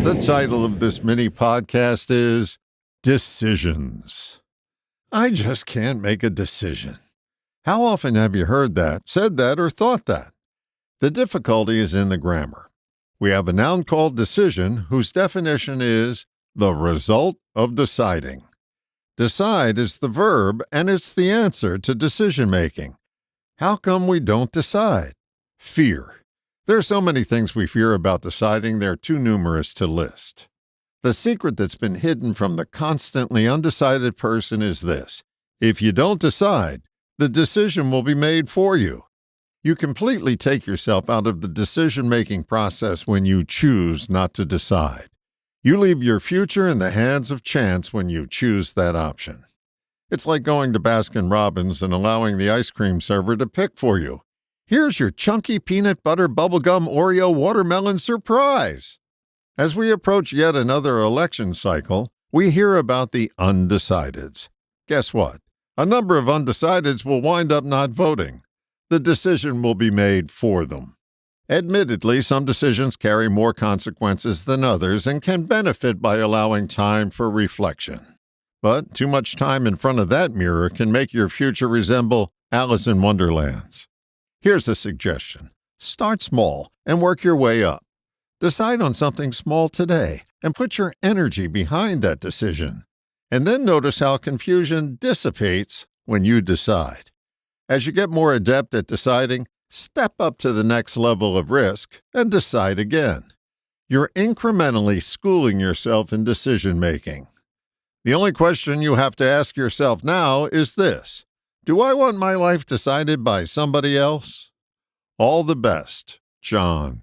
The title of this mini podcast is Decisions. I just can't make a decision. How often have you heard that, said that, or thought that? The difficulty is in the grammar. We have a noun called decision whose definition is the result of deciding. Decide is the verb, and it's the answer to decision making. How come we don't decide? Fear. There are so many things we fear about deciding, they're too numerous to list. The secret that's been hidden from the constantly undecided person is this: if you don't decide, the decision will be made for you. You completely take yourself out of the decision-making process when you choose not to decide. You leave your future in the hands of chance when you choose that option. It's like going to Baskin-Robbins and allowing the ice cream server to pick for you. Here's your chunky peanut butter bubblegum Oreo watermelon surprise. As we approach yet another election cycle, we hear about the undecideds. Guess what? A number of undecideds will wind up not voting. The decision will be made for them. Admittedly, some decisions carry more consequences than others and can benefit by allowing time for reflection. But too much time in front of that mirror can make your future resemble Alice in Wonderland's. Here's a suggestion. Start small and work your way up. Decide on something small today and put your energy behind that decision. And then notice how confusion dissipates when you decide. As you get more adept at deciding, step up to the next level of risk and decide again. You're incrementally schooling yourself in decision-making. The only question you have to ask yourself now is this: do I want my life decided by somebody else? All the best, John.